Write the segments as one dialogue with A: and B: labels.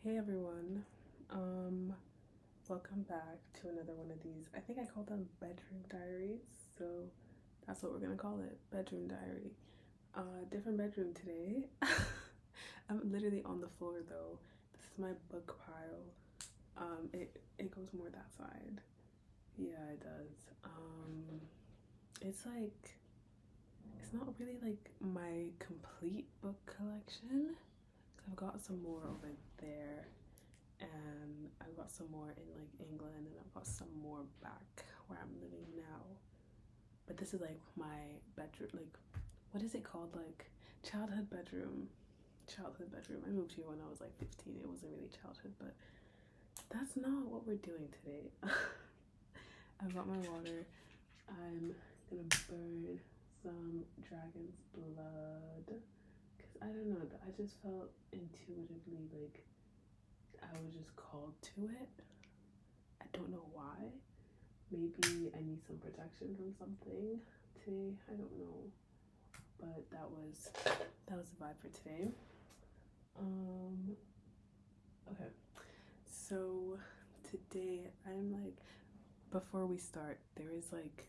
A: Hey everyone, um, welcome back to another one of these. I think I called them bedroom diaries, so that's what we're gonna call it, bedroom diary. Different bedroom today. I'm literally on the floor though. This is my book pile. It goes more that side. Yeah, it does. It's like it's not really like my complete book collection. I've got some more over there, and I've got some more in like England, and I've got some more back where I'm living now. But this is like my bedroom, like what is it called? Like childhood bedroom. Childhood bedroom. I moved here when I was like 15. It wasn't really childhood, but that's not what we're doing today. I've got my water. I'm gonna burn some dragon's blood because I don't know. I just felt intuitively like I was just called to it. I don't know why. Maybe I need some protection from something today. I don't know. But that was the vibe for today. Okay. So today I'm like, before we start, there is like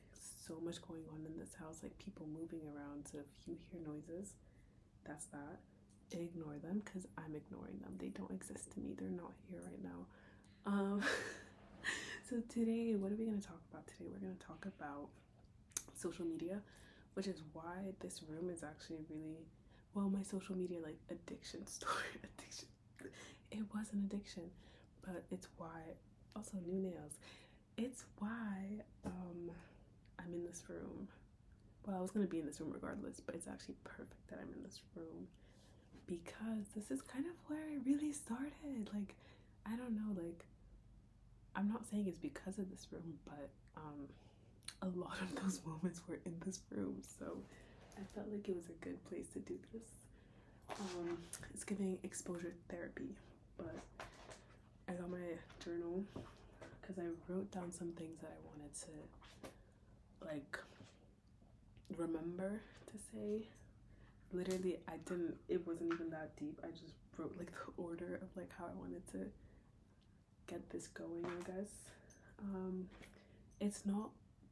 A: so much going on in this house, like people moving around. So if you hear noises, that's that. Ignore them because I'm ignoring them. They don't exist to me. They're not here right now. So today, what are we going to talk about today? We're going to talk about social media, which is why this room is actually really, well, my social media like addiction story. Addiction. It was an addiction, but it's why, also new nails. It's why I'm in this room. Well, I was going to be in this room regardless, but it's actually perfect that I'm in this room because this is kind of where I really started. Like, I don't know, like, I'm not saying it's because of this room, but a lot of those moments were in this room, so I felt like it was a good place to do this. It's giving exposure therapy, but I got my journal because I wrote down some things that I wanted to like remember to say. Literally, it wasn't even that deep. I just wrote like the order of like how I wanted to get this going, I guess. It's not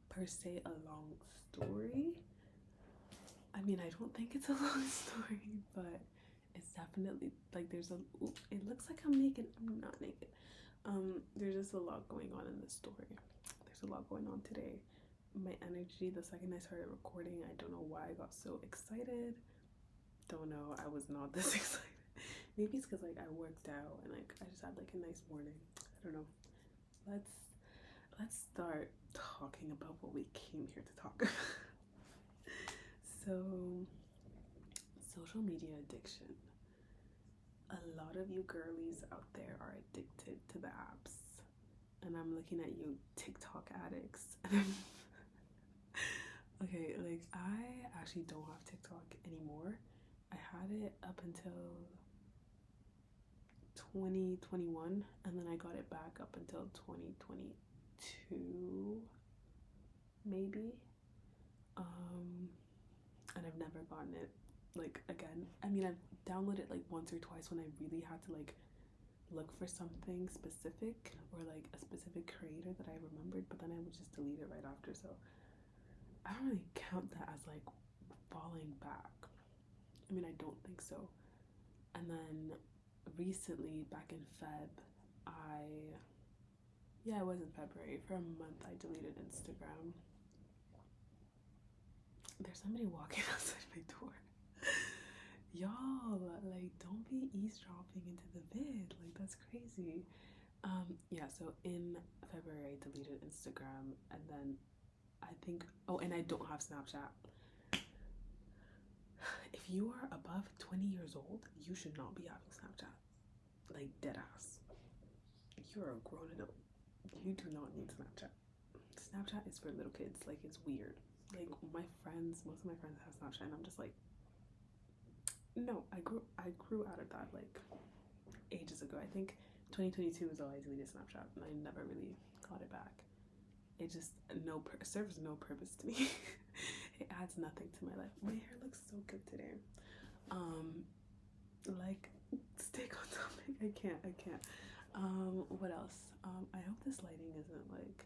A: per se a long story. I mean, I don't think it's a long story, but it's definitely like it looks like I'm naked. I'm not naked. There's just a lot going on in this story. There's a lot going on today. My energy, the second I started recording, I don't know why I got so excited. Don't know, I was not this excited. Maybe it's because like I worked out and like I just had like a nice morning. I don't know. Let's start talking about what we came here to talk about. So, social media addiction. A lot of you girlies out there are addicted to the apps, and I'm looking at you TikTok addicts. Okay, like I actually don't have TikTok anymore. I had it up until 2021, and then I got it back up until 2022, maybe. And I've never gotten it like again. I mean, I've downloaded it like once or twice when I really had to like look for something specific or like a specific creator that I remembered, but then I would just delete it right after. So I don't really count that as like falling back. I mean, I don't think so. And then recently, back in it was in February. For a month, I deleted Instagram. There's somebody walking outside my door. Y'all, like, don't be eavesdropping into the vid. Like, that's crazy. Yeah, so in February, I deleted Instagram, and then I think, and I don't have Snapchat. If you are above 20 years old, you should not be having Snapchat. Like, dead ass. You're a grown adult. You do not need Snapchat. Snapchat is for little kids. Like, it's weird. Like, most of my friends have Snapchat, and I'm just like, no, I grew out of that like ages ago. I think 2022 is all I deleted Snapchat, and I never really got it back. It just serves no purpose to me. It adds nothing to my life. My hair looks so good today. Like, stick on topic. I can't. What else? I hope this lighting isn't like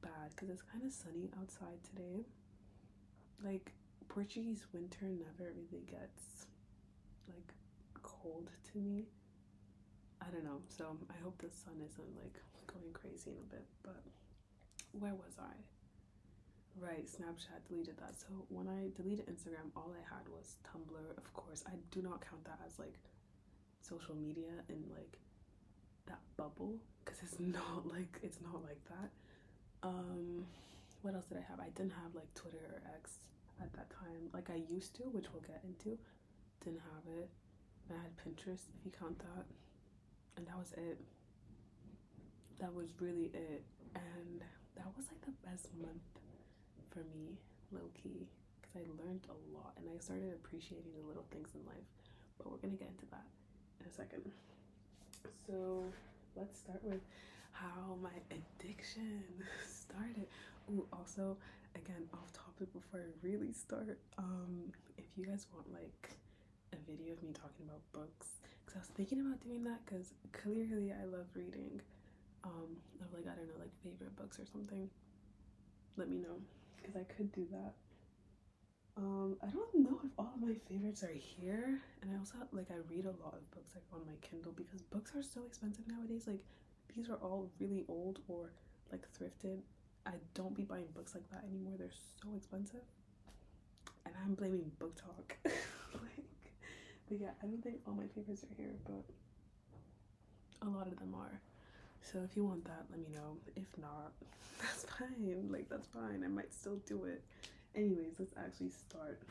A: bad because it's kind of sunny outside today. Like Portuguese winter never really gets like cold to me. I don't know. So I hope the sun isn't like going crazy in a bit. But where was I? Right, Snapchat deleted that. So when I deleted Instagram, all I had was Tumblr. Of course, I do not count that as like social media in like that bubble because it's not like that. What else did I have? I didn't have like Twitter or X at that time. Like I used to, which we'll get into. Didn't have it. And I had Pinterest, if you count that, and that was it. That was really it. And that was like the best month for me, low key, because I learned a lot and I started appreciating the little things in life. But we're gonna get into that in a second. So let's start with how my addiction started. Ooh, also, again, off topic before I really start. If you guys want like a video of me talking about books, because I was thinking about doing that, because clearly I love reading. Of like, I don't know, like favorite books or something. Let me know, because I could do that. I don't know if all of my favorites are here, and I also like I read a lot of books like on my Kindle because books are so expensive nowadays. Like these are all really old or like thrifted. I don't be buying books like that anymore. They're so expensive, and I'm blaming book talk. Like, but yeah, I don't think all my favorites are here, but a lot of them are. So if you want that, let me know. If not, that's fine. Like that's fine. I might still do it. Anyways, let's actually start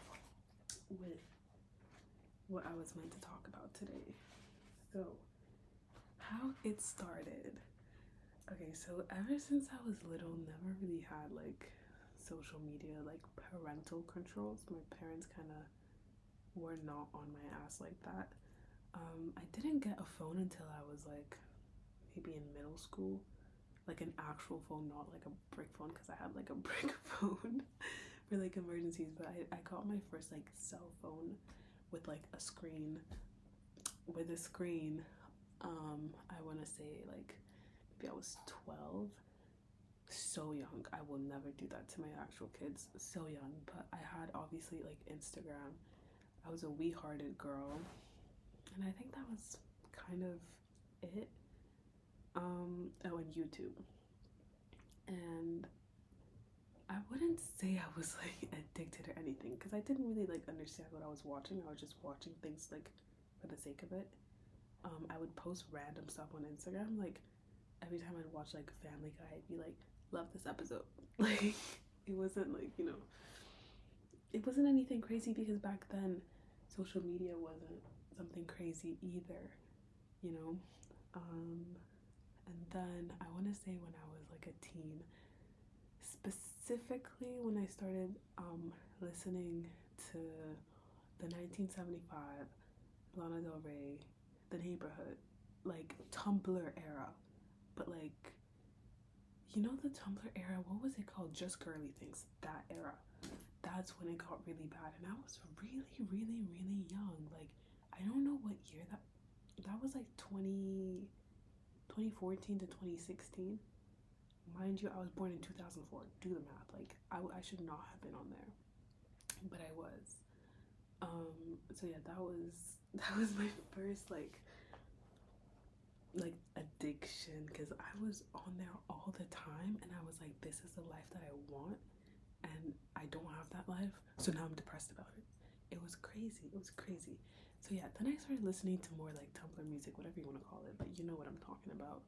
A: with what I was meant to talk about today. So, how it started. Okay, so ever since I was little, never really had like social media, like parental controls. My parents kind of were not on my ass like that. I didn't get a phone until I was like maybe in middle school, like an actual phone, not like a brick phone, because I had like a brick phone for like emergencies. But I got my first like cell phone with like a screen. With a screen, I want to say like maybe I was 12. So young. I will never do that to my actual kids. So young. But I had obviously like Instagram. I was a wee-hearted girl, and I think that was kind of it. And YouTube. And I wouldn't say I was like addicted or anything because I didn't really like understand what I was watching. I was just watching things like for the sake of it. I would post random stuff on Instagram. Like every time I'd watch like Family Guy, I'd be like, love this episode. Like it wasn't like, it wasn't anything crazy because back then social media wasn't something crazy either, you know? And then I want to say when I was like a teen, specifically when I started listening to the 1975, Lana Del Rey, The Neighborhood, like Tumblr era, but like, you know the Tumblr era, what was it called? Just Girly Things, that era. That's when it got really bad, and I was really, really, really young. Like, I don't know what year that was like 2014 to 2016. Mind you, I was born in 2004. Do the math. Like, I should not have been on there, but I was. So yeah, that was my first like addiction, because I was on there all the time, and I was like, this is the life that I want, and I don't have that life, so now I'm depressed about it. It was crazy. So yeah, then I started listening to more like Tumblr music, whatever you want to call it, but you know what I'm talking about.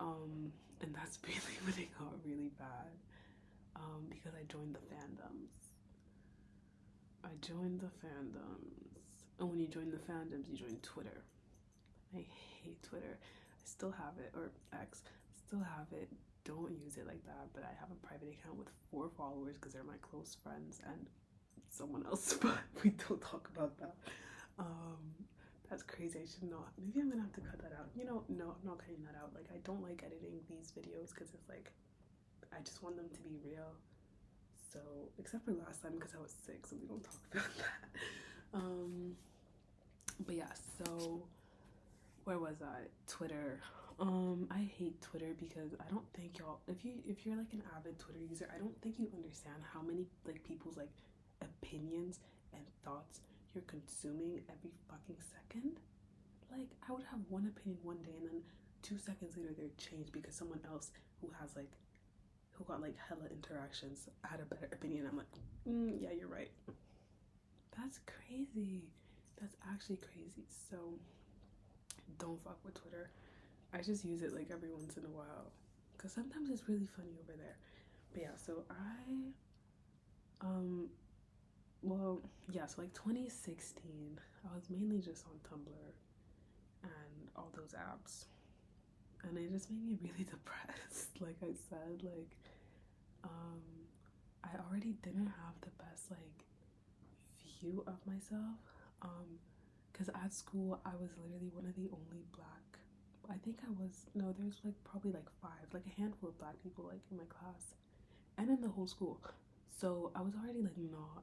A: And that's really when it got really bad, because I joined the fandoms. And when you join the fandoms, you join Twitter. I hate Twitter. I still have it, or X, still have it. Don't use it like that, but I have a private account with 4 followers because they're my close friends and someone else, but we don't talk about that. That's crazy. I should not. Maybe I'm gonna have to cut that out. No, I'm not cutting that out. Like, I don't like editing these videos because it's like, I just want them to be real. So, except for last time because I was sick, so we don't talk about that. But yeah, so Where was I? Twitter. I hate Twitter because I don't think y'all, if you're like an avid Twitter user, I don't think you understand how many like people's like opinions and thoughts you're consuming every fucking second. Like I would have one opinion one day and then 2 seconds later they're changed because someone else who got like hella interactions had a better opinion. I'm like, yeah, you're right. That's crazy. That's actually crazy. So don't fuck with Twitter. I just use it like every once in a while because sometimes it's really funny over there. But yeah, so um well yeah, so like 2016, I was mainly just on Tumblr and all those apps, and it just made me really depressed. Like I said, like um I already didn't have the best like view of myself. Because at school I was literally one of the only black, I think I was, no, there's like probably like five, like a handful of black people like in my class and in the whole school. So I was already like not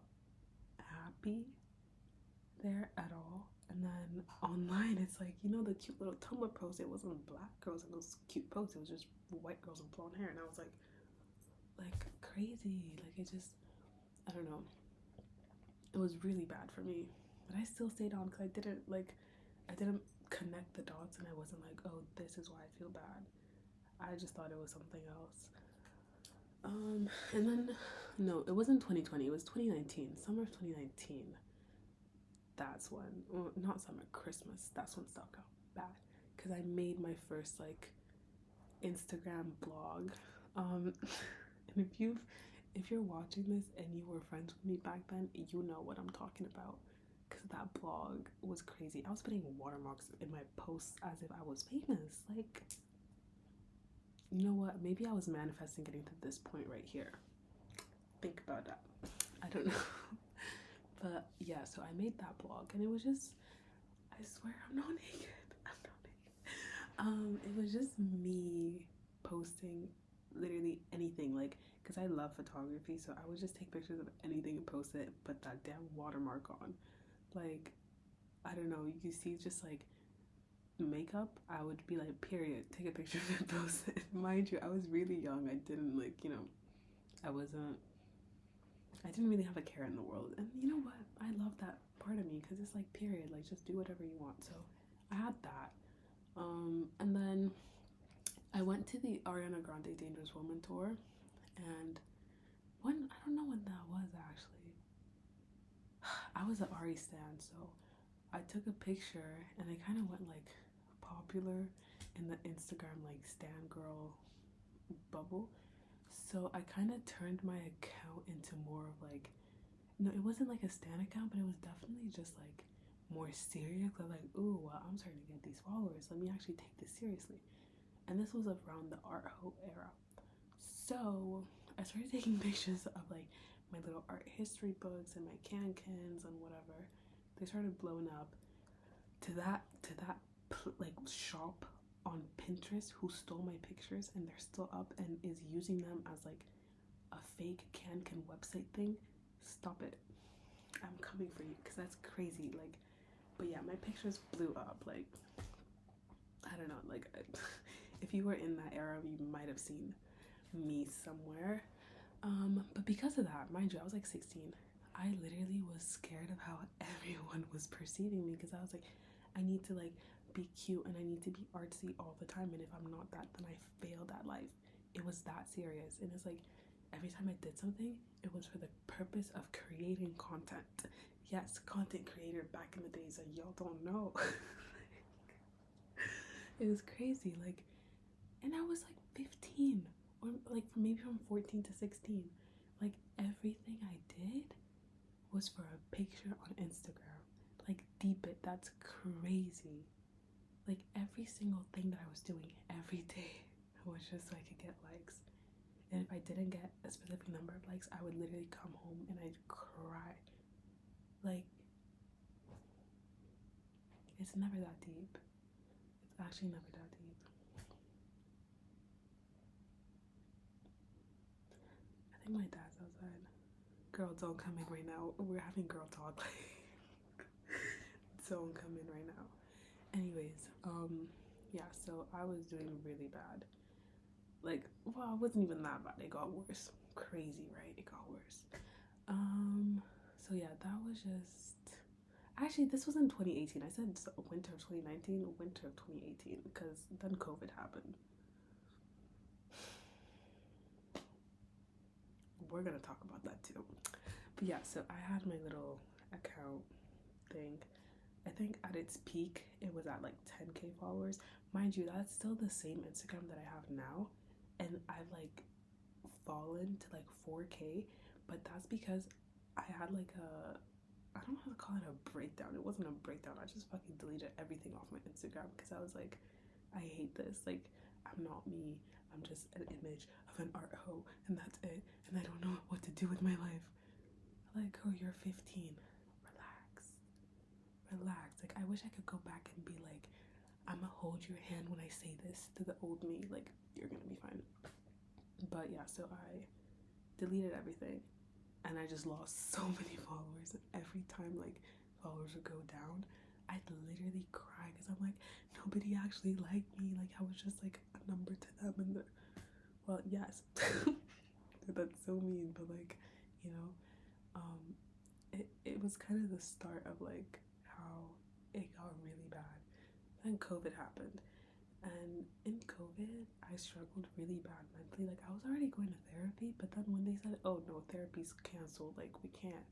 A: happy there at all. And then online, it's like, you know, the cute little Tumblr post, it wasn't black girls in those cute posts, it was just white girls with blonde hair. And I was like crazy. Like it just, I don't know. It was really bad for me. But I still stayed on because I didn't connect the dots and I wasn't like, oh, this is why I feel bad. I just thought it was something else. And then, no, it wasn't 2020, it was 2019, summer of 2019. That's when, well, not summer, Christmas, that's when stuff got bad. Because I made my first, like, Instagram blog. And if you're watching this and you were friends with me back then, you know what I'm talking about. Because that blog was crazy. I was putting watermarks in my posts as if I was famous. Like, you know what? Maybe I was manifesting getting to this point right here. Think about that. I don't know. But yeah, so I made that blog and it was just, I swear I'm not naked. I'm not naked. It was just me posting literally anything, like, because I love photography, so I would just take pictures of anything and post it, put that damn watermark on. Like, I don't know, you see just like makeup, I would be like, period, take a picture of it, post it. Mind you, I was really young. I didn't like, you know, I didn't really have a care in the world. And you know what? I love that part of me because it's like, period, like just do whatever you want. So I had that. And then I went to the Ariana Grande Dangerous Woman tour, and I don't know when that was actually. I was an Ari stan, so I took a picture and I kind of went like popular in the Instagram like stan girl bubble. So I kind of turned my account into more of like, no, it wasn't like a stan account, but it was definitely just like more serious. I was like, ooh, well, I'm starting to get these followers. Let me actually take this seriously. And this was around the art ho era. So I started taking pictures of like my little art history books and my can-cans and whatever. They started blowing up to that like shop on Pinterest who stole my pictures, and they're still up and is using them as like a fake can website thing. Stop it. I'm coming for you because that's crazy. Like, but yeah, my pictures blew up. Like, I don't know, like if you were in that era, you might have seen me somewhere. But because of that, mind you, I was like 16. I literally was scared of how everyone was perceiving me because I was like, I need to like be cute and I need to be artsy all the time, and if I'm not that, then I failed at life. It was that serious. And it's like every time I did something, it was for the purpose of creating content. Yes, content creator back in the days that y'all don't know. It was crazy. Like, and I was like 15, or like maybe from 14 to 16. Like everything I did was for a picture on Instagram. Like, deep it, that's crazy. Like every single thing that I was doing every day was just so I could get likes. And if I didn't get a specific number of likes, I would literally come home and I'd cry. Like, it's never that deep. It's actually never that deep. I think my dad's outside. Girl, don't come in right now. We're having girl talk. Don't come in right now. Anyways, yeah, so I was doing really bad. Like, well, it wasn't even that bad. It got worse. Crazy, right? It got worse. So yeah, that was just. Actually, this was in 2018. I said winter of 2019, winter of 2018, because then COVID happened. We're gonna talk about that too. But yeah, so I had my little account thing. I think at its peak, it was at like 10K followers. Mind you, that's still the same Instagram that I have now. And I've like fallen to like 4K, but that's because I had like I don't know how to call it a breakdown. It wasn't a breakdown. I just fucking deleted everything off my Instagram because I was like, I hate this. Like, I'm not me. I'm just an image of an art hoe, and that's it. And I don't know what to do with my life. Like, oh, you're 15. Relax. Like, I wish I could go back and be like, I'ma hold your hand when I say this to the old me. Like, you're gonna be fine. But yeah, so I deleted everything, and I just lost so many followers. And every time like followers would go down, I'd literally cry because I'm like, nobody actually liked me. Like, I was just like a number to them. And well, yes, that's so mean, but like, you know, it was kind of the start of like how it got really bad. Then COVID happened, and in COVID, I struggled really bad mentally. Like, I was already going to therapy, but then when they said, oh no, therapy's canceled, like, we can't.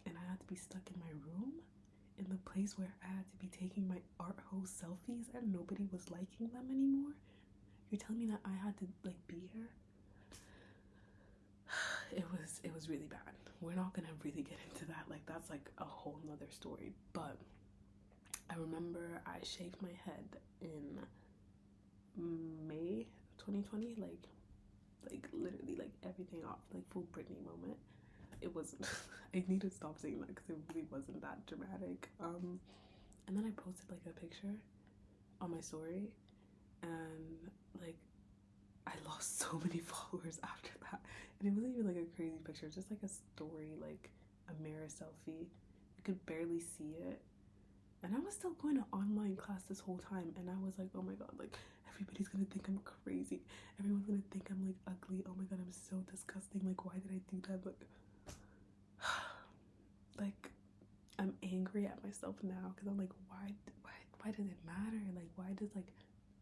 A: And I had to be stuck in my room in the place where I had to be taking my art hoe selfies and nobody was liking them anymore. You're telling me that I had to like be here? It was really bad. We're not gonna really get into that. Like, that's like a whole nother story. But I remember I shaved my head in May 2020, like literally like everything off, like full Britney moment. It wasn't. I need to stop saying that because it really wasn't that dramatic. And then I posted like a picture on my story, and like I lost so many followers after that. And it wasn't even like a crazy picture, just like a story, like a mirror selfie. You could barely see it. And I was still going to online class this whole time, and I was like, oh my god, like everybody's gonna think I'm crazy. Everyone's gonna think I'm like ugly. Oh my god, I'm so disgusting. Like, why did I do that? Like I'm angry at myself now because I'm like, why does it matter? Like, why does like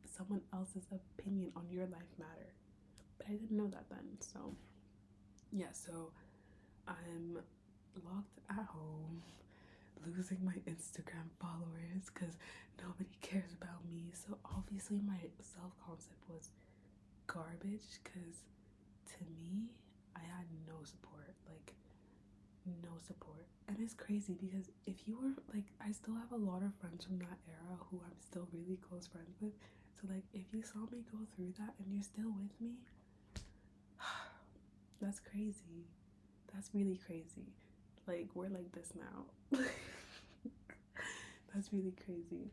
A: someone else's opinion on your life matter? But I didn't know that then. So yeah, so I'm locked at home, losing my Instagram followers because nobody cares about me. So obviously my self-concept was garbage because to me, I had no support. Like, no support. And it's crazy because if you were like, I still have a lot of friends from that era who I'm still really close friends with. So like, if you saw me go through that and you're still with me, that's crazy. That's really crazy. Like, we're like this now. That's really crazy.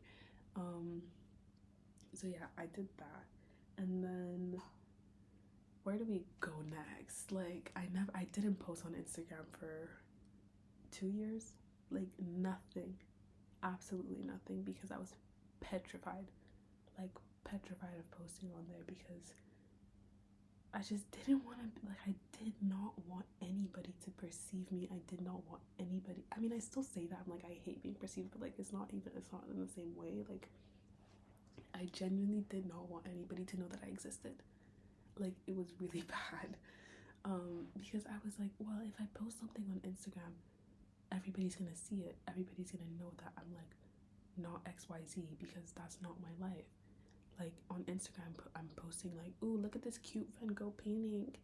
A: So yeah, I did that. And then where do we go next? Like, I didn't post on Instagram for 2 years. Like, nothing. Absolutely nothing, because I was petrified. Like, petrified of posting on there because I just didn't want to, like, I did not want anybody to perceive me. I did not want anybody. I mean, I still say that. I'm like, I hate being perceived, but like, it's not in the same way. Like, I genuinely did not want anybody to know that I existed. Like, it was really bad. Because I was like, well, if I post something on Instagram, everybody's gonna see it. Everybody's gonna know that I'm like not XYZ because that's not my life. Like, on Instagram, I'm posting like, ooh, look at this cute Van Gogh painting.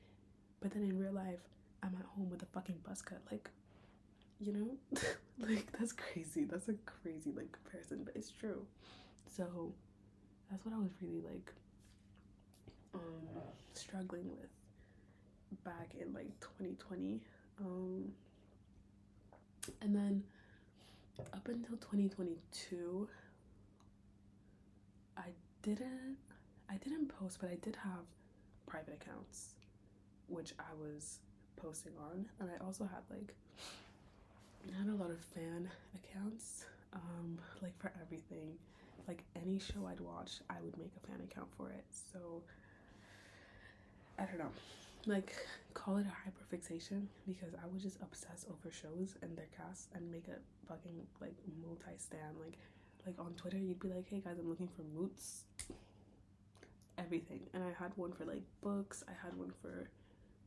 A: But then in real life, I'm at home with a fucking buzz cut. Like, you know? Like, that's crazy. That's a crazy, like, comparison, but it's true. So, that's what I was really, like, struggling with back in, like, 2020. And then up until 2022, I didn't post, but I did have private accounts which I was posting on, and I also had like, I had a lot of fan accounts, like for everything. Like any show I'd watch, I would make a fan account for it. So I don't know, like call it a hyperfixation, because I would just obsess over shows and their cast and make a fucking like multi-stan. Like on Twitter, you'd be like, hey guys, I'm looking for moots, everything. And I had one for like books, I had one for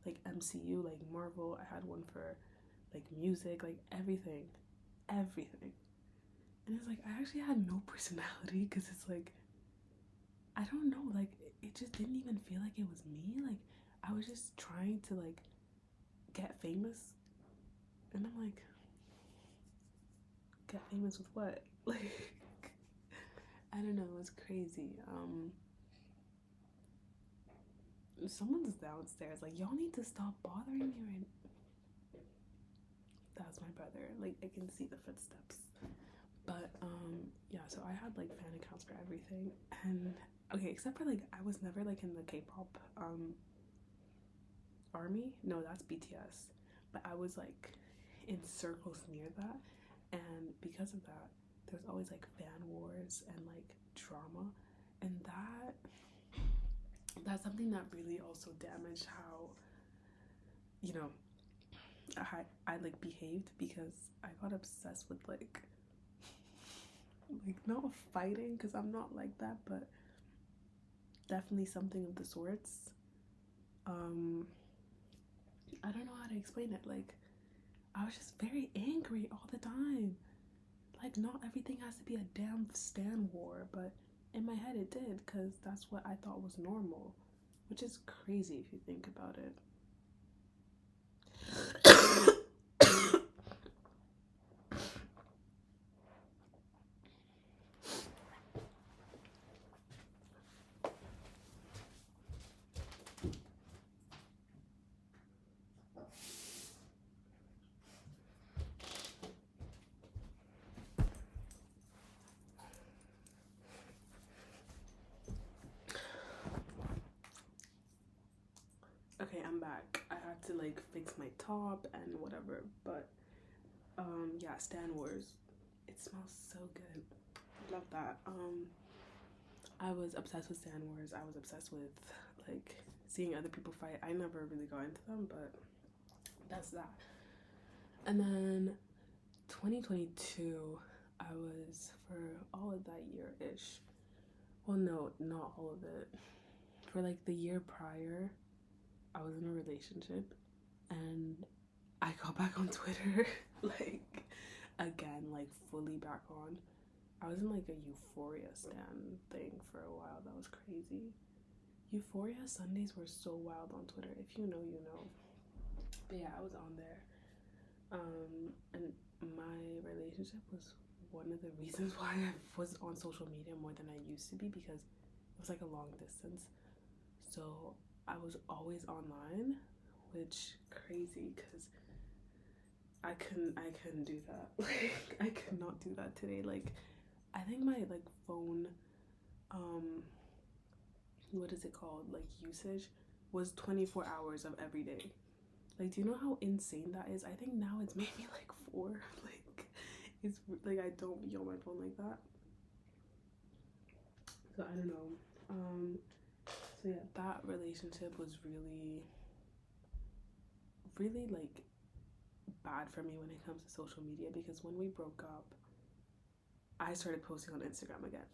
A: like MCU, like Marvel, I had one for like music, like everything. And it's like I actually had no personality, because it's like, I don't know, like it just didn't even feel like it was me. Like I was just trying to like get famous, and I'm like, get famous with what? Like I don't know, it was crazy. Someone's downstairs, like y'all need to stop bothering me right now. That's my brother, like I can see the footsteps. But yeah, so I had like fan accounts for everything. And okay, except for like I was never like in the K-pop army. No, that's BTS. But I was like in circles near that, and because of that, there's always like fan wars and like drama, and that's something that really also damaged how, you know, I like behaved, because I got obsessed with like not fighting, because I'm not like that, but definitely something of the sorts. I don't know how to explain it. Like I was just very angry all the time. Like not everything has to be a damn stan war, but in my head it did, because that's what I thought was normal, which is crazy if you think about it. Okay, I'm back. I had to like fix my top and whatever, but yeah, Stan Wars. It smells so good. Love that. I was obsessed with Stan Wars. I was obsessed with like seeing other people fight. I never really got into them, but that's that. And then 2022, I was, for all of that year-ish, well no, not all of it, for like the year prior, I was in a relationship, and I got back on Twitter like again, like fully back on. I was in like a Euphoria stan thing for a while. That was crazy. Euphoria Sundays were so wild on Twitter. If you know, you know. But yeah, I was on there. And my relationship was one of the reasons why I was on social media more than I used to be, because it was like a long distance. So I was always online, which crazy, because I couldn't do that. Like I could not do that today. Like I think my like phone what is it called, like usage was 24 hours of every day. Like do you know how insane that is? I think now it's maybe like 4. Like it's like I don't be on my phone like that. So I don't know. So yeah, that relationship was really like bad for me when it comes to social media, because when we broke up, I started posting on Instagram again.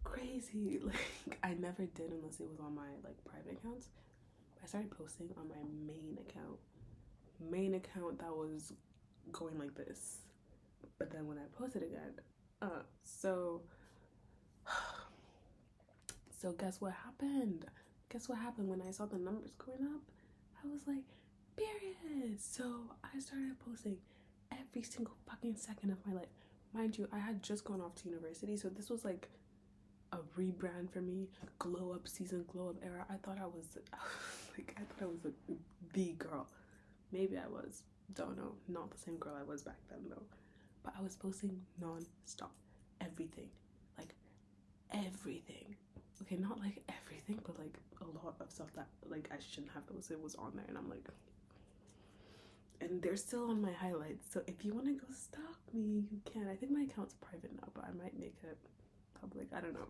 A: Crazy. Like I never did unless it was on my like private accounts. I started posting on my main account that was going like this. But then when I posted again, so guess what happened? Guess what happened when I saw the numbers going up? I was like, period. So I started posting every single fucking second of my life. Mind you, I had just gone off to university, so this was like a rebrand for me. Glow up season, glow up era. I thought I was the girl. Maybe I was. Don't know. Not the same girl I was back then though. But I was posting non-stop. Everything. Like everything. Okay, not like everything, but like a lot of stuff that like I shouldn't have posted was on there, and I'm like, and and they're still on my highlights. So if you want to go stalk me, you can. I think my account's private now, but I might make it public. I don't know.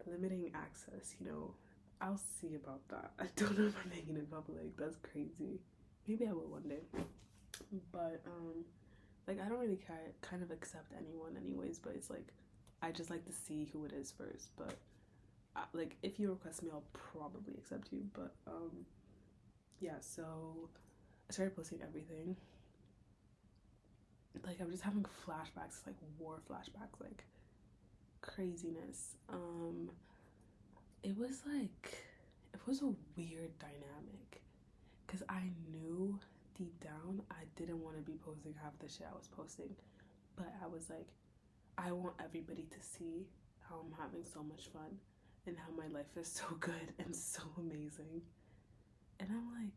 A: Limiting access, you know, I'll see about that. I don't know if I'm making it public. That's crazy. Maybe I will one day. But like I don't really kind of accept anyone anyways, but it's like I just like to see who it is first. But like if you request me, I'll probably accept you. But yeah, so I started posting everything. Like I'm just having flashbacks, like war flashbacks, like craziness. It was a weird dynamic because I knew deep down I didn't want to be posting half the shit I was posting, but I was like, I want everybody to see how I'm having so much fun and how my life is so good and so amazing. And I'm like,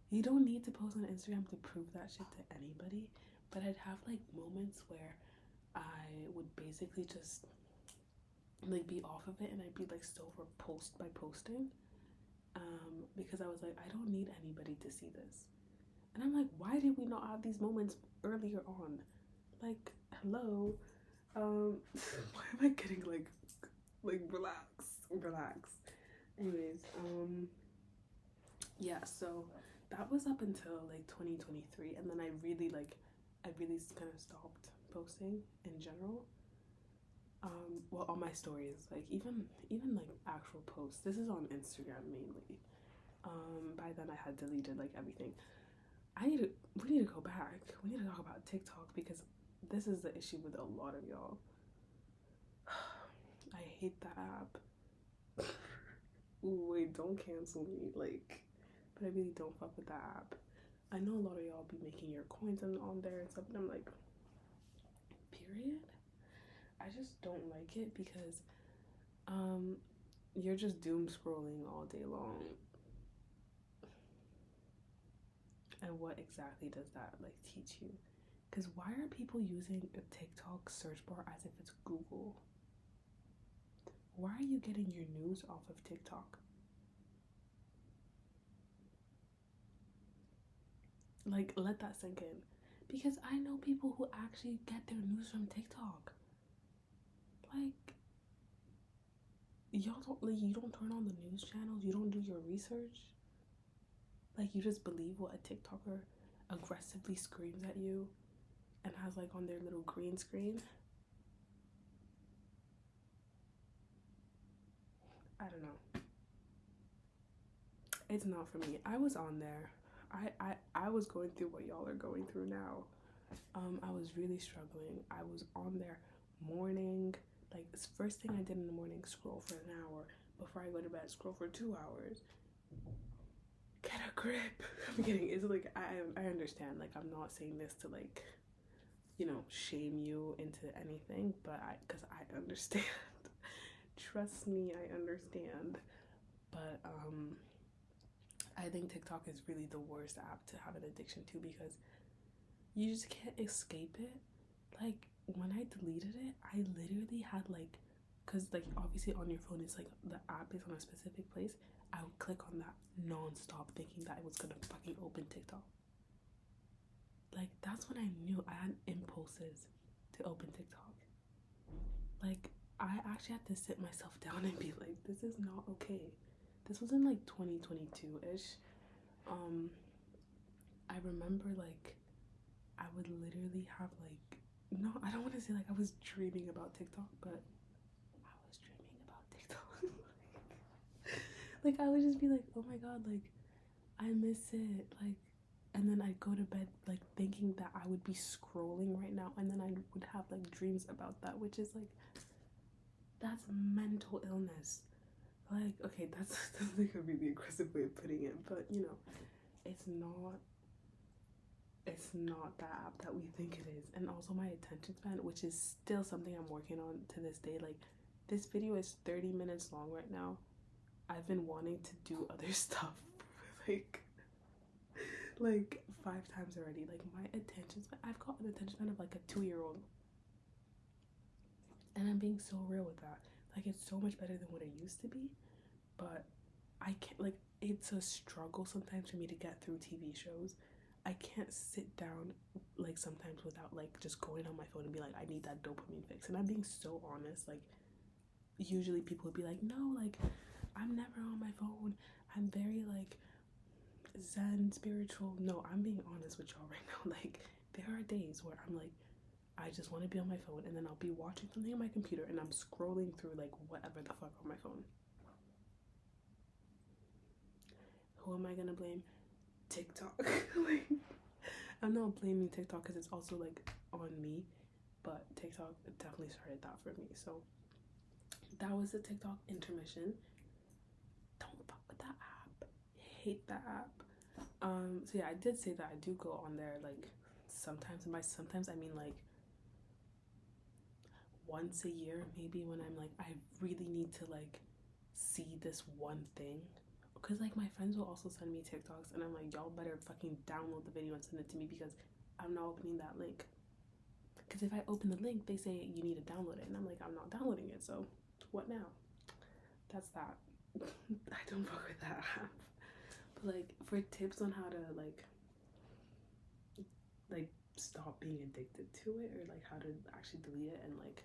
A: you don't need to post on Instagram to prove that shit to anybody. But I'd have like moments where I would basically just like be off of it and I'd be like so repulsed by posting. Because I was like, I don't need anybody to see this. And I'm like, why did we not have these moments earlier on? Like, hello. Why am I getting like relax. Anyways, yeah, so that was up until like 2023, and then I really kind of stopped posting in general. Well, on my stories, like even like actual posts. This is on Instagram mainly. By then I had deleted like everything. We need to go back. We need to talk about TikTok because this is the issue with a lot of y'all. I hate that app. Ooh, wait, don't cancel me. Like, but I really don't fuck with that app. I know a lot of y'all be making your coins on there and stuff, and I'm like, period. I just don't like it because you're just doom scrolling all day long. And what exactly does that like teach you? Because why are people using a TikTok search bar as if it's Google? Why are you getting your news off of TikTok? Like, let that sink in. Because I know people who actually get their news from TikTok. Like, y'all you don't turn on the news channels, you don't do your research. Like, you just believe what a TikToker aggressively screams at you and has like on their little green screen. I don't know. It's not for me. I was on there. I was going through what y'all are going through now. I was really struggling. I was on there morning, like first thing I did in the morning, scroll for an hour. Before I go to bed, scroll for 2 hours. Get a grip. I'm kidding. It's like I understand. Like I'm not saying this to like, you know, shame you into anything, but because I understand. Trust me, I understand. But I think TikTok is really the worst app to have an addiction to because you just can't escape it. Like when I deleted it, I literally had like, because like obviously on your phone it's like the app is on a specific place. I would click on that non-stop thinking that it was gonna fucking open TikTok. Like that's when I knew I had impulses to open TikTok. Like I actually had to sit myself down and be like, this is not okay. This was in like 2022-ish. I remember like I would literally have like, no, I don't want to say like I was dreaming about TikTok, but I was dreaming about TikTok. Like I would just be like, oh my god, like I miss it, like, and then I'd go to bed like thinking that I would be scrolling right now, and then I would have like dreams about that, which is like, that's mental illness. Like, okay, that's like a really aggressive way of putting it, but you know, it's not that app that we think it is. And also my attention span, which is still something I'm working on to this day. Like this video is 30 minutes long right now. I've been wanting to do other stuff like 5 times already. Like my attention span, I've got an attention span of like a 2-year-old, and I'm being so real with that. Like it's so much better than what it used to be, but I can't, like, it's a struggle sometimes for me to get through TV shows. I can't sit down like sometimes without like just going on my phone and be like, I need that dopamine fix. And I'm being so honest. Like, usually people would be like, no, like, I'm never on my phone. I'm very like zen, spiritual. No, I'm being honest with y'all right now. Like, there are days where I'm like, I just want to be on my phone, and then I'll be watching something on my computer and I'm scrolling through like whatever the fuck on my phone. Who am I gonna blame? TikTok. Like, I'm not blaming TikTok because it's also like on me, but TikTok definitely started that for me. So that was the TikTok intermission. Don't fuck with that app. Hate that app. So yeah, I did say that I do go on there like sometimes. And by sometimes I mean like once a year, maybe, when I'm like, I really need to like see this one thing. Because like my friends will also send me TikToks, and I'm like, y'all better fucking download the video and send it to me, because I'm not opening that link. Because if I open the link, they say you need to download it, and I'm like, I'm not downloading it, so what now? That's that. I don't fuck with that app. But like, for tips on how to like stop being addicted to it, or like how to actually delete it, and like,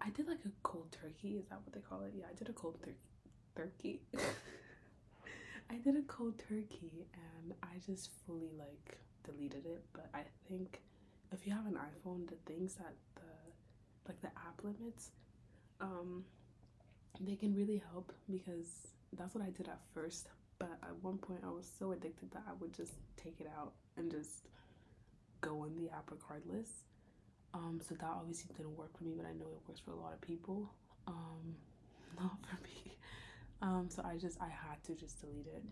A: I did like a cold turkey. Is that what they call it? Yeah, I did a cold turkey. I did a cold turkey, and I just fully like deleted it. But I think if you have an iPhone, the things that the app limits, they can really help, because that's what I did at first. But at one point I was so addicted that I would just take it out and just go on the app regardless. So that obviously didn't work for me, but I know it works for a lot of people. Not for me. So I had to just delete it.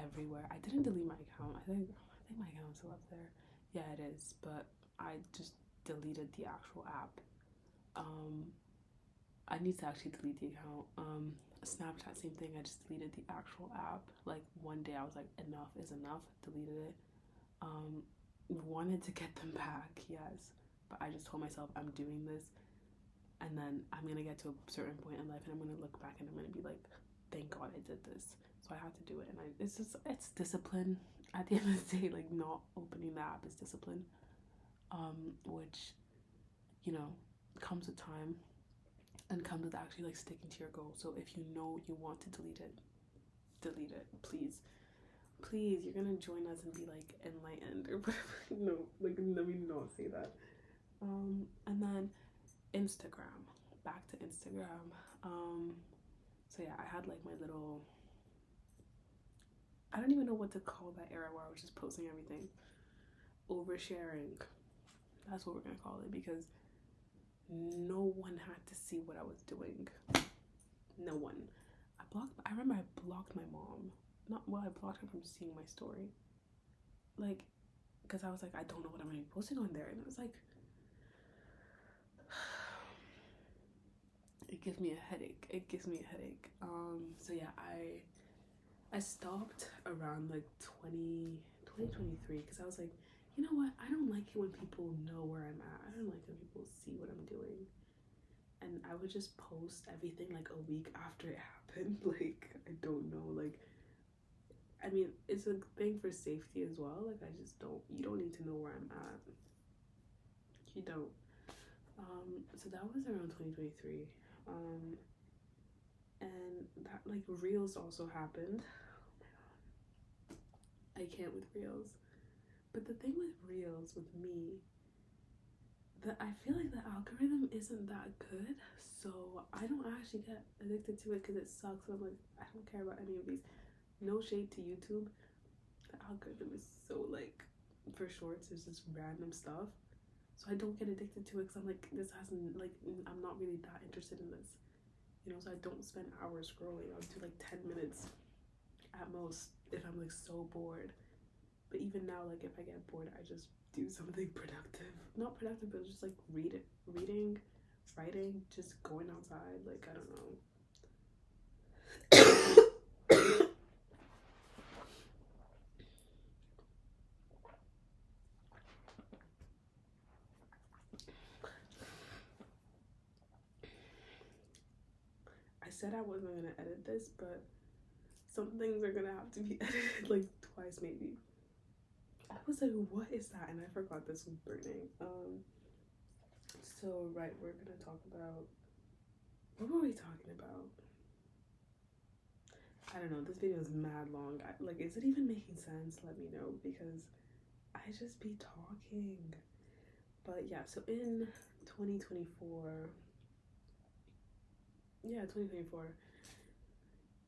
A: Everywhere. I didn't delete my account. I think my account's still up there. Yeah, it is. But I just deleted the actual app. I need to actually delete the account. Snapchat, same thing. I just deleted the actual app. Like, one day I was like, enough is enough. Deleted it. Wanted to get them back, yes, but I just told myself I'm doing this, and then I'm gonna get to a certain point in life, and I'm gonna look back and I'm gonna be like, thank God I did this. So I had to do it, and it's discipline. At the end of the day, like, not opening the app is discipline, which, you know, comes with time, and comes with actually like sticking to your goal. So if you know you want to delete it, please. You're gonna join us and be like enlightened or whatever. No, like, let me not say that. And then Instagram. Back to Instagram. So yeah, I had like my little, I don't even know what to call that era where I was just posting everything. Oversharing. That's what we're gonna call it, because no one had to see what I was doing. No one. I remember I blocked my mom. I blocked her from seeing my story. Like, because I was like, I don't know what I'm gonna be posting on there. And it was like, it gives me a headache. So yeah, I stopped around like 2023, because I was like, you know what? I don't like it when people know where I'm at. I don't like when people see what I'm doing. And I would just post everything like a week after it happened. Like, I don't know. Like, I mean, it's a thing for safety as well. Like, you don't need to know where I'm at. You don't. So that was around 2023. And that, like, Reels also happened. I can't with Reels. But the thing with Reels with me, that I feel like the algorithm isn't that good. So I don't actually get addicted to it because it sucks. I'm like, I don't care about any of these. No shade to YouTube. The algorithm is so like, for shorts, it's just random stuff. So I don't get addicted to it because I'm like, this hasn't, like, I'm not really that interested in this. You know, so I don't spend hours scrolling. I'll do like 10 minutes at most if I'm like so bored. But even now, like, if I get bored, I just do something productive. Not productive, but just like reading, writing, just going outside. Like, I don't know. I said I wasn't gonna edit this, but some things are gonna have to be edited like twice maybe. I was like, what is that? And I forgot this was burning. So right, we're gonna talk about, what were we talking about? I don't know, this video is mad long. Like, is it even making sense? Let me know, because I just be talking. But yeah, so in 2024, yeah, 2024,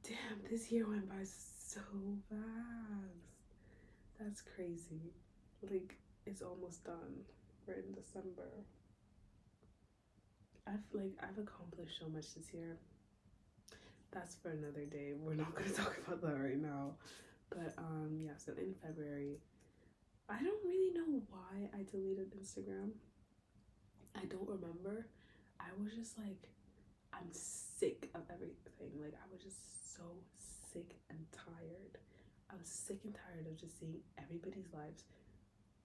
A: damn, this year went by so fast. That's crazy. Like, it's almost done. We're in December. I've accomplished so much this year. That's for another day. We're not gonna talk about that right now. But yeah, so in February, I don't really know why I deleted Instagram. I don't remember. I was just like, I'm sick of everything. Like, I was just so sick and tired. I was sick and tired of just seeing everybody's lives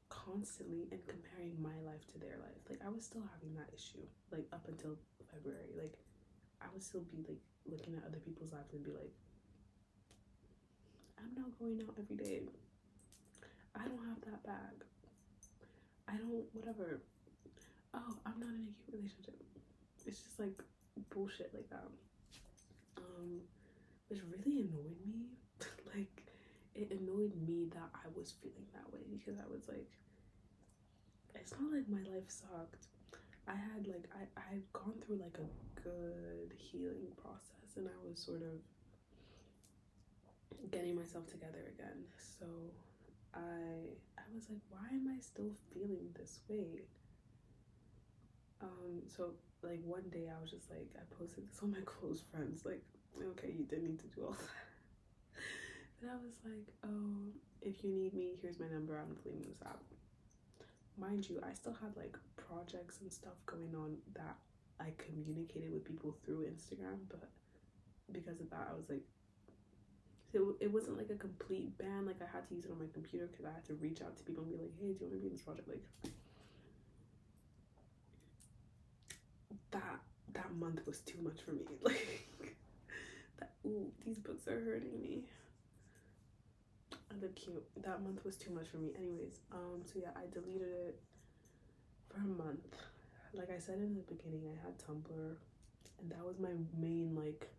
A: constantly and comparing my life to their life. Like, I was still having that issue, like, up until February. Like, I would still be like looking at other people's lives and be like, I'm not going out every day. I don't have that bag. I don't, whatever. Oh, I'm not in a cute relationship. It's just like bullshit like that. Which really annoyed me. Like, it annoyed me that I was feeling that way, because I was like, it's not like my life sucked. I had gone through like a good healing process, and I was sort of getting myself together again. So I was like, why am I still feeling this way? So like one day I was just like, I posted this on my close friends, like, okay, you didn't need to do all that. And I was like, oh, if you need me, here's my number, I'm leaving this app. Mind you, I still had like projects and stuff going on that I communicated with people through Instagram, but because of that, I was like, it wasn't like a complete ban. Like, I had to use it on my computer because I had to reach out to people and be like, hey, do you want to be in this project? Like, that month was too much for me. Like, these books are hurting me. They're cute. That month was too much for me. Anyways, so yeah, I deleted it for a month. Like I said in the beginning, I had Tumblr, and that was my main like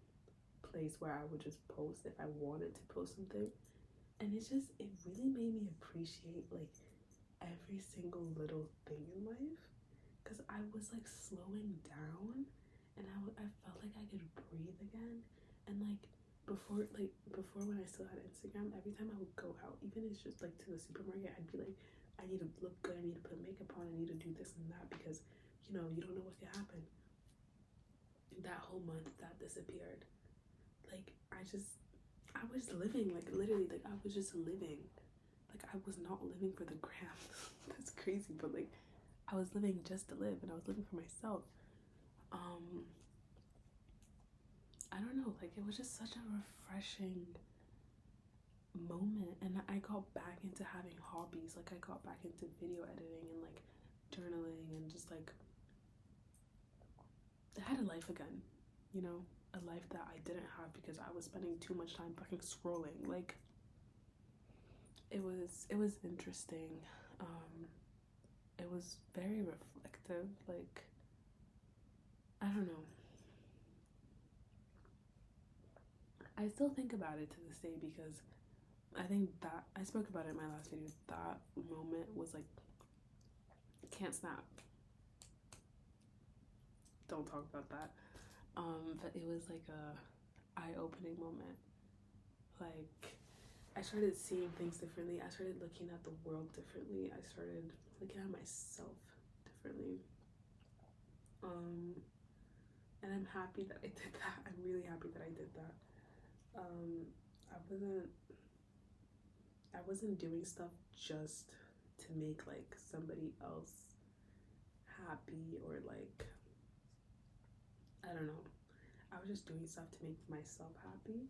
A: place where I would just post if I wanted to post something. And it really made me appreciate like every single little thing in life, because I was like slowing down, and I felt like I could breathe again. And like before when I still had Instagram, every time I would go out, even if it's just like to the supermarket, I'd be like, I need to look good, I need to put makeup on, I need to do this and that, because you know, you don't know what could happen. That whole month that disappeared. Like, I was living, like, literally, like, I was just living. Like, I was not living for the gram. That's crazy, but like, I was living just to live, and I was living for myself. I don't know, like, it was just such a refreshing moment, and I got back into having hobbies. Like, I got back into video editing and like journaling, and just like, I had a life again, you know, a life that I didn't have because I was spending too much time fucking scrolling. Like, it was interesting. It was very reflective. Like, I don't know, I still think about it to this day, because I think that I spoke about it in my last video. That moment was like, can't snap, don't talk about that. But it was like a eye-opening moment. Like, I started seeing things differently. I started looking at the world differently. I started looking at myself differently. And I'm happy that I did that. I'm really happy that I did that. I wasn't doing stuff just to make like somebody else happy, or like, I don't know. I was just doing stuff to make myself happy.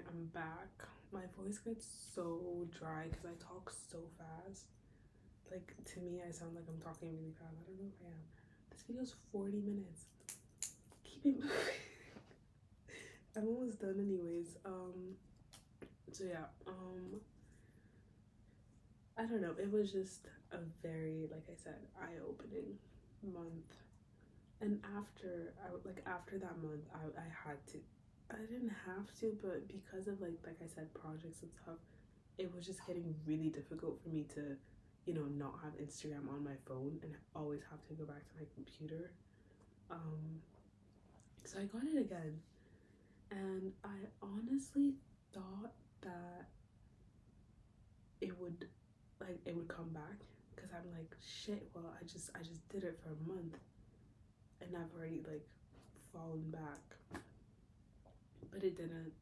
A: I'm back. My voice gets so dry because I talk so fast. Like, to me, I sound like I'm talking really fast. I don't know if I am. This video's 40 minutes. Keep it moving. I'm almost done anyways. So yeah, I don't know. It was just a very, like I said, eye-opening month. And after that month, I had to. I didn't have to, but because of like I said, projects and stuff, it was just getting really difficult for me to, not have Instagram on my phone and always have to go back to my computer. So I got it again, and I honestly thought that it would come back, because I'm like, shit, well, I just did it for a month and I've already like fallen back, but it didn't.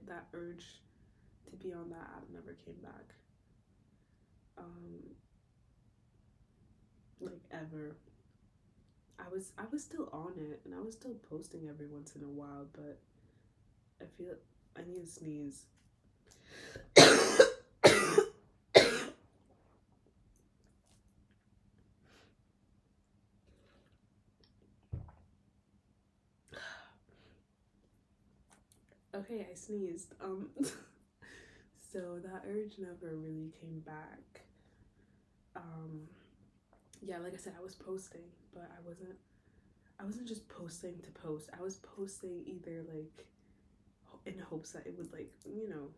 A: That urge to be on that app never came back, like ever. I was still on it and I was still posting every once in a while, but I feel I need to sneeze. Okay, I sneezed. So that urge never really came back. Yeah, like I said, I was posting, but I wasn't just posting to post. I was posting either like in hopes that it would like,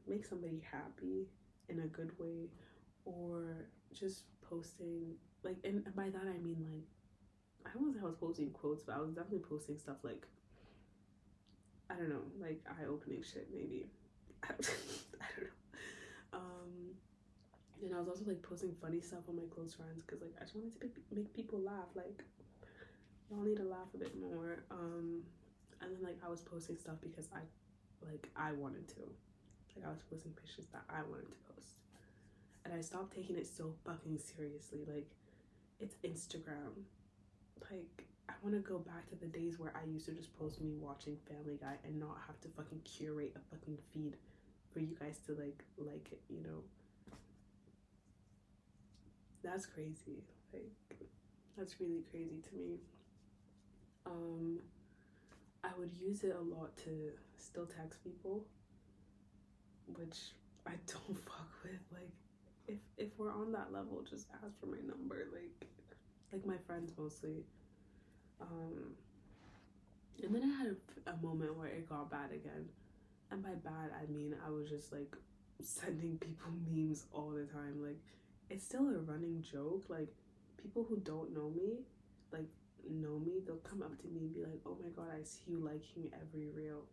A: make somebody happy in a good way, or just posting like, and by that I mean like, I don't want to say I was posting quotes, but I was definitely posting stuff like, I don't know, like eye-opening shit maybe. I don't know. And I was also like posting funny stuff on my close friends, because like I just wanted to make people laugh. Like, y'all need to laugh a bit more. And then like I was posting stuff because I wanted to. Like, I was posting pictures that I wanted to post, and I stopped taking it so fucking seriously. Like, it's Instagram. Like, I want to go back to the days where I used to just post me watching Family Guy and not have to fucking curate a fucking feed for you guys to like it, That's crazy. Like, that's really crazy to me. I would use it a lot to still text people, which I don't fuck with. Like, if we're on that level, just ask for my number. Like my friends mostly. And then I had a moment where it got bad again. And by bad, I mean I was just like sending people memes all the time. Like, it's still a running joke. Like, people who don't know me, like, know me, they'll come up to me and be like, oh my god, I see you liking every reel.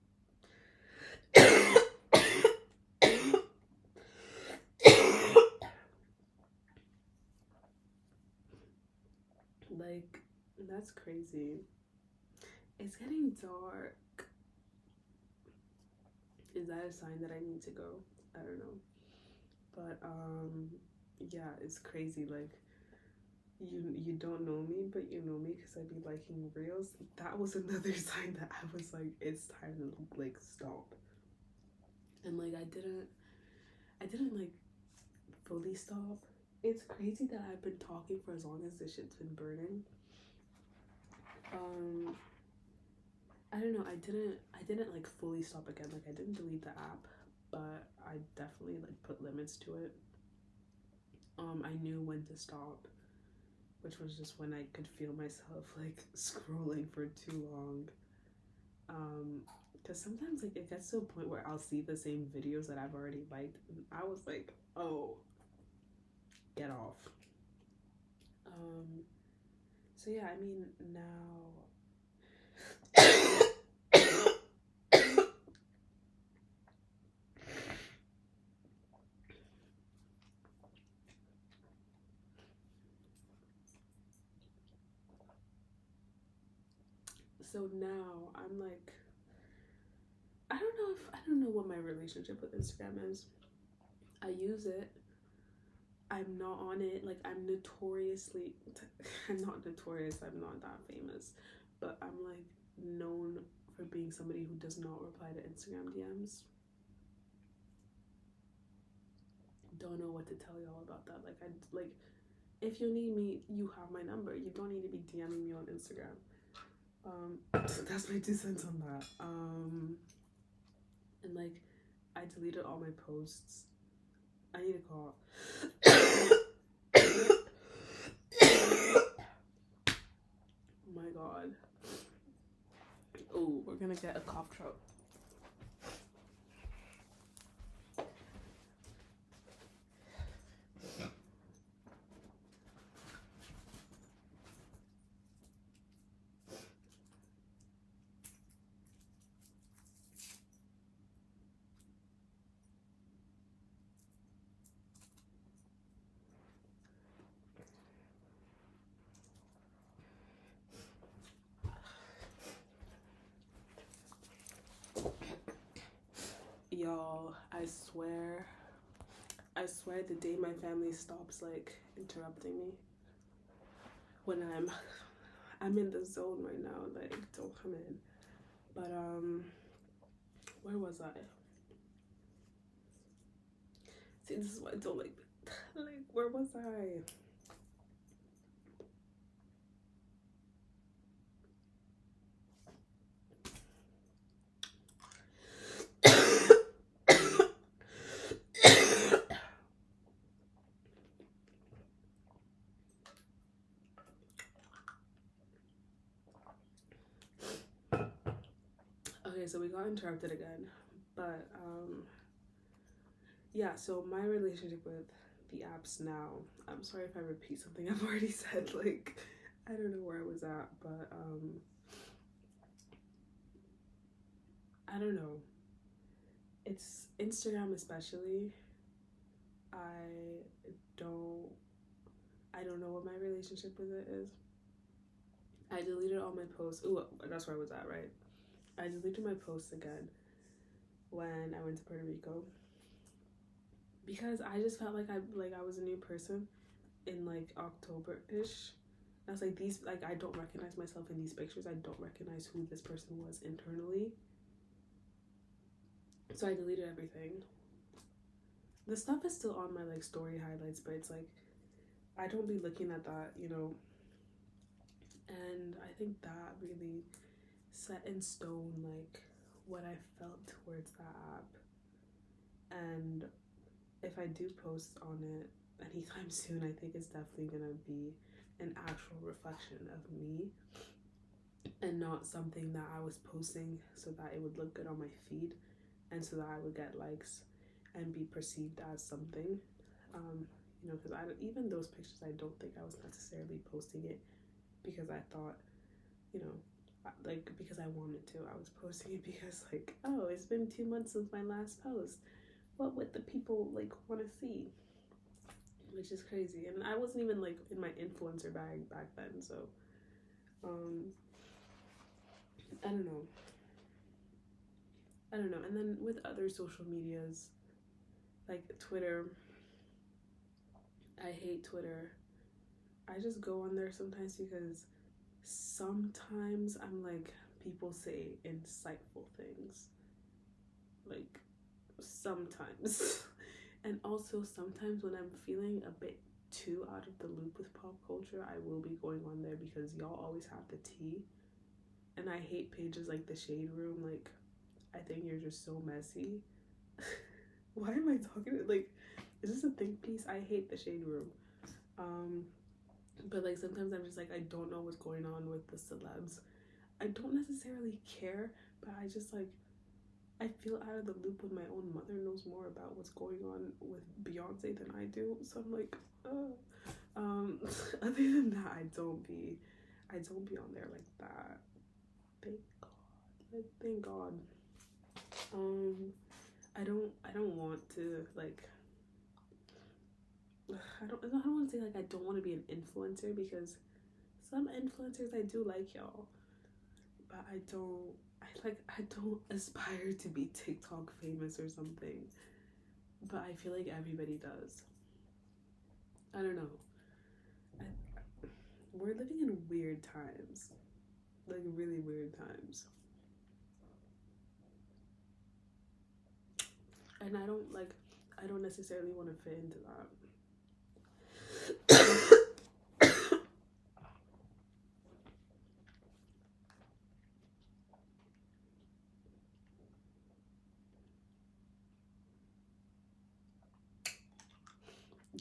A: Like, that's crazy. It's getting dark. Is that a sign that I need to go? I don't know. But yeah, it's crazy. Like, you don't know me, but you know me because I be liking reels. That was another sign that I was like, it's time to like stop. And like I didn't like fully stop. It's crazy that I've been talking for as long as this shit's been burning. I don't know, I didn't like fully stop again. Like, I didn't delete the app, but I definitely like put limits to it. I knew when to stop, which was just when I could feel myself like scrolling for too long. Because sometimes like it gets to a point where I'll see the same videos that I've already liked, and I was like, oh, get off. So yeah, I mean, now so now I'm like, I don't know what my relationship with Instagram is. I use it. I'm not on it. Like, I'm notoriously I'm not notorious, I'm not that famous, but I'm like known for being somebody who does not reply to Instagram DMs. don't know what to tell y'all about that. Like, if you need me, you have my number. You don't need to be DMing me on Instagram. That's my 2 cents on that. And like, I deleted all my posts. I need a call. Oh my god. Oh, we're gonna get a cough drop. Y'all, I swear the day my family stops like interrupting me when I'm in the zone right now, like don't come in. But where was I? See, this is why I don't like where was I? Okay, so we got interrupted again, but yeah, so my relationship with the apps now, I'm sorry if I repeat something I've already said, like I don't know where I was at, but I don't know, it's Instagram especially. I don't know what my relationship with it is. I deleted all my posts. Ooh, that's where I was at, right? I deleted my posts again when I went to Puerto Rico because I just felt like I was a new person in like October-ish. I was like, these, like, I don't recognize myself in these pictures. I don't recognize who this person was internally. So I deleted everything. The stuff is still on my like story highlights, but it's like I don't be looking at that, you know. And I think that really set in stone like what I felt towards that app. And if I do post on it anytime soon, I think it's definitely gonna be an actual reflection of me and not something that I was posting so that it would look good on my feed and so that I would get likes and be perceived as something. You know, because even those pictures, I don't think I was necessarily posting it because I thought, you know, like because I wanted to. I was posting it because like, oh, it's been 2 months since my last post. What would the people like want to see? Which is crazy. And I wasn't even like in my influencer bag back then, so I don't know. And then with other social medias like Twitter, I hate Twitter. I just go on there sometimes because sometimes I'm like, people say insightful things, like sometimes. And also sometimes when I'm feeling a bit too out of the loop with pop culture, I will be going on there because y'all always have the tea. And I hate pages like the Shade Room. Like, I think you're just so messy. Why am I talking like, is this a think piece? I hate the Shade Room. But like sometimes I'm just like, I don't know what's going on with the celebs. I don't necessarily care, but I just like, I feel out of the loop when my own mother knows more about what's going on with Beyonce than I do. So I'm like, other than that, I don't be on there like that. Thank God. Like, thank God. I don't want to like, I don't want to say like I don't want to be an influencer because some influencers I do like, y'all, but I don't aspire to be TikTok famous or something, but I feel like everybody does. I don't know. We're living in weird times, like really weird times, and I I don't necessarily want to fit into that.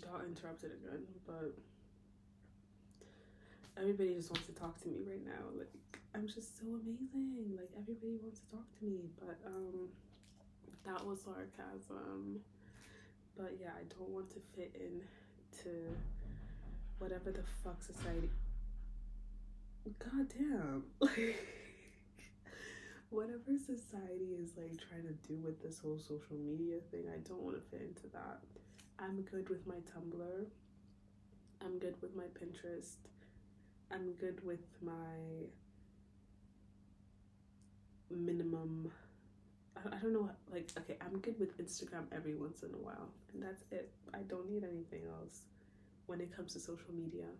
A: Got interrupted again, but everybody just wants to talk to me right now. Like, I'm just so amazing. Like, everybody wants to talk to me, but that was sarcasm. But yeah, I don't want to fit in to whatever the fuck society. God damn. Like, whatever society is like trying to do with this whole social media thing, I don't want to fit into that. I'm good with my Tumblr. I'm good with my Pinterest. I'm good with my minimum. I don't know. Like, okay, I'm good with Instagram every once in a while, and that's it. I don't need anything else when it comes to social media.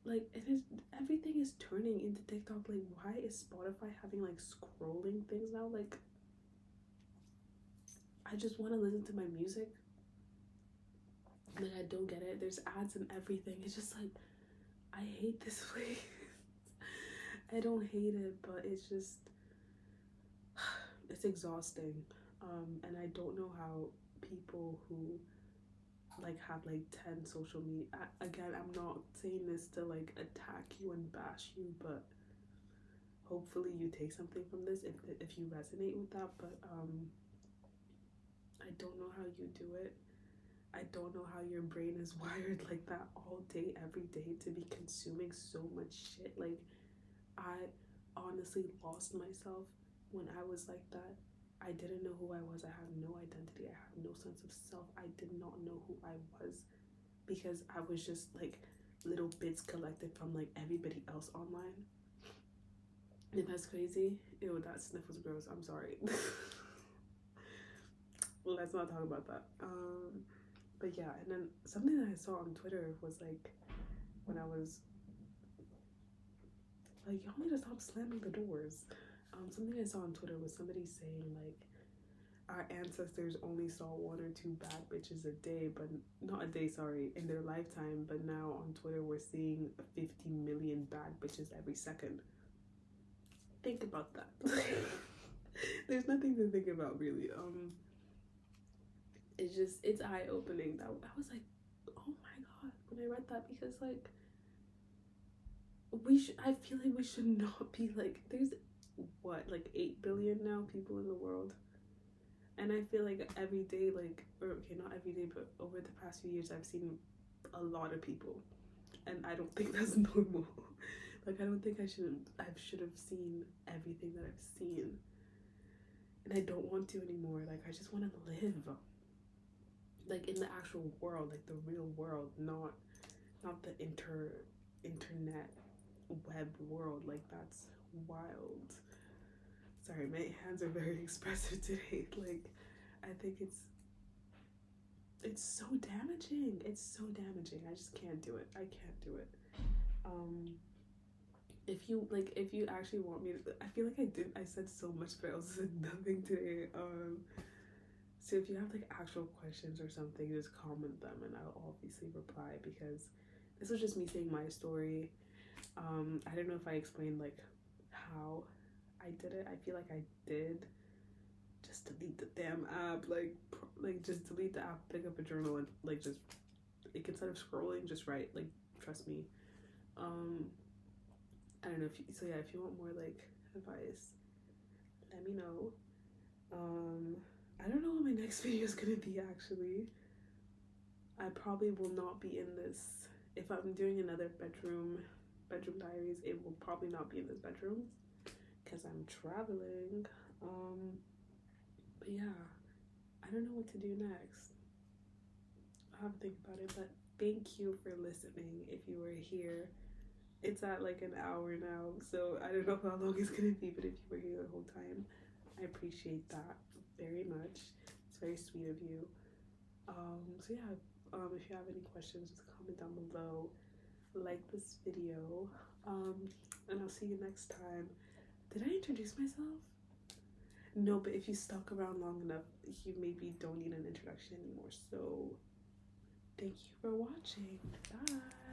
A: Like, it is, everything is turning into TikTok. Like, why is Spotify having like scrolling things now? Like, I just want to listen to my music. Like, I don't get it. There's ads and everything. It's just like, I hate this place. I don't hate it, but it's just, it's exhausting. And I don't know how people who like have like 10 social media, again, I'm not saying this to like attack you and bash you, but hopefully you take something from this if you resonate with that. But I don't know how you do it. I don't know how your brain is wired like that all day, every day, to be consuming so much shit. Like, I honestly lost myself when I was like that. I didn't know who I was. I had no identity. I had no sense of self. I did not know who I was because I was just like little bits collected from like everybody else online. And that's crazy. Ew, that sniff was gross. I'm sorry. Let's not talk about that. But yeah, and then something that I saw on Twitter was like, when I was like, y'all need to stop slamming the doors. Something I saw on Twitter was somebody saying like, our ancestors only saw 1 or 2 bad bitches a day, but not a day, sorry, in their lifetime. But now on Twitter, we're seeing 50 million bad bitches every second. Think about that. There's nothing to think about, really. It's eye opening. That I was like, oh my god, when I read that, because like, I feel like we should not be like, there's what, like 8 billion now people in the world. And I feel like every day, like, or okay, not every day, but over the past few years, I've seen a lot of people, and I don't think that's normal. Like, I don't think I should have seen everything that I've seen, and I don't want to anymore. Like, I just want to live, like, in the actual world, like the real world, not the internet web world. Like, that's wild. Sorry, my hands are very expressive today. Like, I think it's so damaging. It's so damaging. I just can't do it. I can't do it. If you actually want me to, I feel like I said so much, but I also said nothing today. So if you have like actual questions or something, just comment them and I'll obviously reply, because this was just me saying my story. I don't know if I explained like how I did it. I feel like I did. Just delete the damn app. Like just delete the app, pick up a journal, and like just, like, instead of scrolling, just write. Like, trust me. I don't know if you, so yeah, if you want more like advice, let me know. I don't know what my next video is gonna be, actually. I probably will not be in this. If I'm doing another bedroom diaries, it will probably not be in this bedroom because I'm traveling. But yeah, I don't know what to do next. I'll have to think about it, but thank you for listening. If you were here, it's at like an hour now, so I don't know how long it's gonna be, but if you were here the whole time, I appreciate that very much. It's very sweet of you. So yeah, if you have any questions, just comment down below, like this video, and I'll see you next time. Did I introduce myself? No, but if you stuck around long enough, you maybe don't need an introduction anymore. So, thank you for watching. Bye.